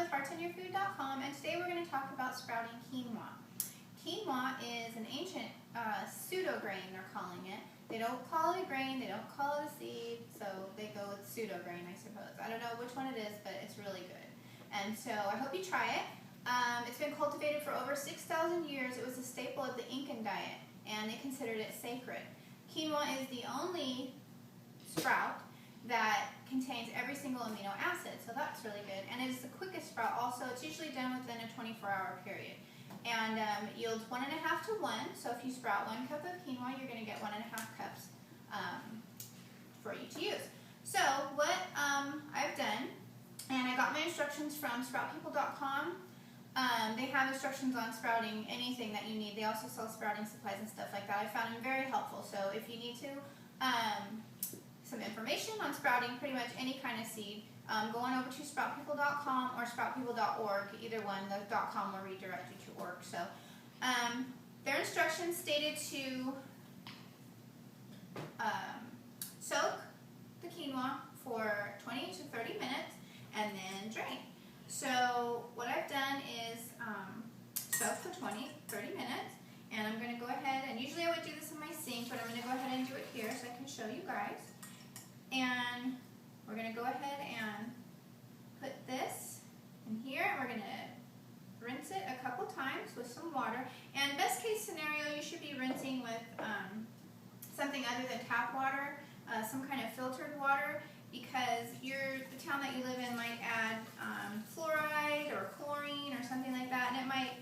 with heartsonyourfood.com, and today we're going to talk about sprouting quinoa. Quinoa is an ancient pseudo grain, they're calling it. They don't call it a grain, they don't call it a seed, so they go with pseudo grain, I suppose. I don't know which one it is, but it's really good. And so I hope you try it. It's been cultivated for over 6,000 years. It was a staple of the Incan diet, and they considered it sacred. Quinoa is the only sprout that contains every single amino acid, so that's really good. And it is the quickest sprout also. It's usually done within a 24-hour period. And it yields 1.5 to 1, so if you sprout 1 cup of quinoa, you're going to get 1.5 cups for you to use. So what I've done, and I got my instructions from sproutpeople.com. They have instructions on sprouting anything that you need. They also sell sprouting supplies and stuff like that. I found them very helpful, so if you need to some information on sprouting pretty much any kind of seed, go on over to sproutpeople.com or sproutpeople.org. Either one, the .com will redirect you to org. So their instructions stated to soak the quinoa for 20 to 30 minutes and then drain. So what I've done is soak for 30 minutes, and I'm going to go ahead, and usually I would do this in my sink, but I'm going to go ahead and do it here so I can show you guys. And we're going to go ahead and put this in here, and we're going to rinse it a couple times with some water. And best case scenario, you should be rinsing with something other than tap water, some kind of filtered water, because the town that you live in might add fluoride or chlorine or something like that, and it might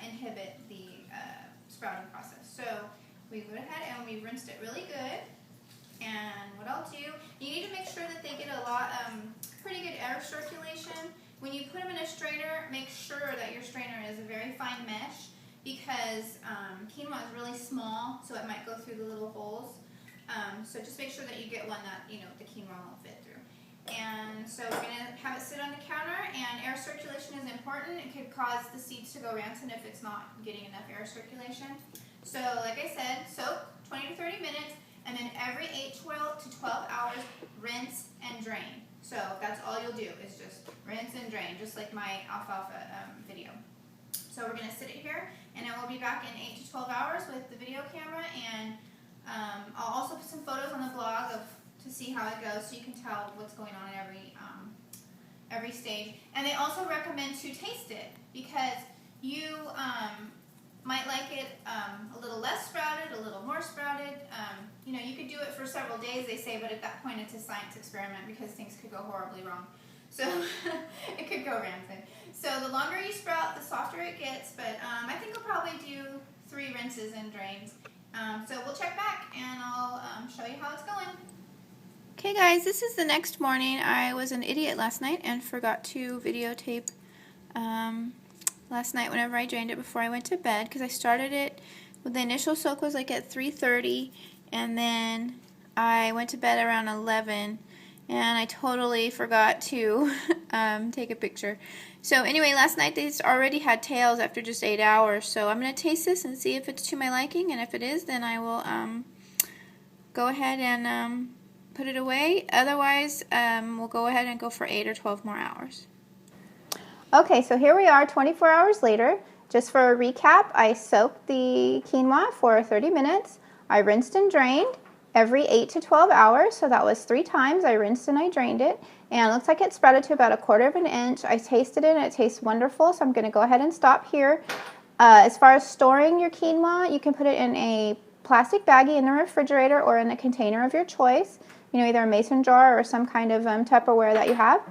inhibit the sprouting process. So we go ahead and we rinsed it really good. And what I'll do, you need to make sure that they get a lot, pretty good air circulation. When you put them in a strainer, make sure that your strainer is a very fine mesh, because quinoa is really small, so it might go through the little holes. So just make sure that you get one that, the quinoa won't fit through. And so we're going to have it sit on the counter, and air circulation is important. It could cause the seeds to go rancid if it's not getting enough air circulation. So like I said, soak 20 to 30 minutes, and then every 8 to 12 hours, rinse and drain. So that's all you'll do is just rinse and drain, just like my alfalfa video. So we're going to sit it here, and then we'll be back in 8 to 12 hours with the video camera, and I'll also put some photos on the blog to see how it goes, so you can tell what's going on at every stage. And they also recommend to taste it, because you might like it a little less sprouted, a little more sprouted. You could do it for several days, they say, but at that point it's a science experiment, because things could go horribly wrong. So it could go rancid. So the longer you sprout, the softer it gets, but I think I'll probably do 3 rinses and drains. So we'll check back, and I'll show you how it's going. Okay guys, this is the next morning. I was an idiot last night and forgot to videotape last night whenever I drained it before I went to bed, because I started it, the initial soak was like at 3:30, and then I went to bed around 11, and I totally forgot to take a picture. So anyway, last night these already had tails after just 8 hours, so I'm going to taste this and see if it's to my liking, and if it is, then I will go ahead and put it away. Otherwise, we'll go ahead and go for 8 or 12 more hours. Okay, so here we are 24 hours later. Just for a recap, I soaked the quinoa for 30 minutes. I rinsed and drained every 8 to 12 hours, so that was 3 times. I rinsed and I drained it, and it looks like it sprouted to about 1/4 inch. I tasted it, and it tastes wonderful, so I'm going to go ahead and stop here. As far as storing your quinoa, you can put it in a plastic baggie in the refrigerator or in a container of your choice, either a mason jar or some kind of Tupperware that you have.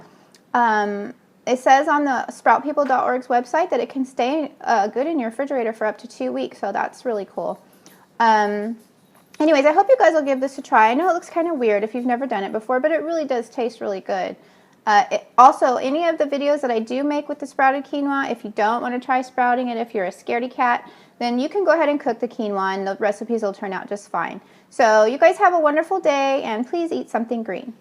It says on the sproutpeople.org's website that it can stay good in your refrigerator for up to 2 weeks, so that's really cool. Anyways, I hope you guys will give this a try. I know it looks kind of weird if you've never done it before, but it really does taste really good. Also, any of the videos that I do make with the sprouted quinoa, if you don't want to try sprouting it, if you're a scaredy cat, then you can go ahead and cook the quinoa, and the recipes will turn out just fine. So you guys have a wonderful day, and please eat something green.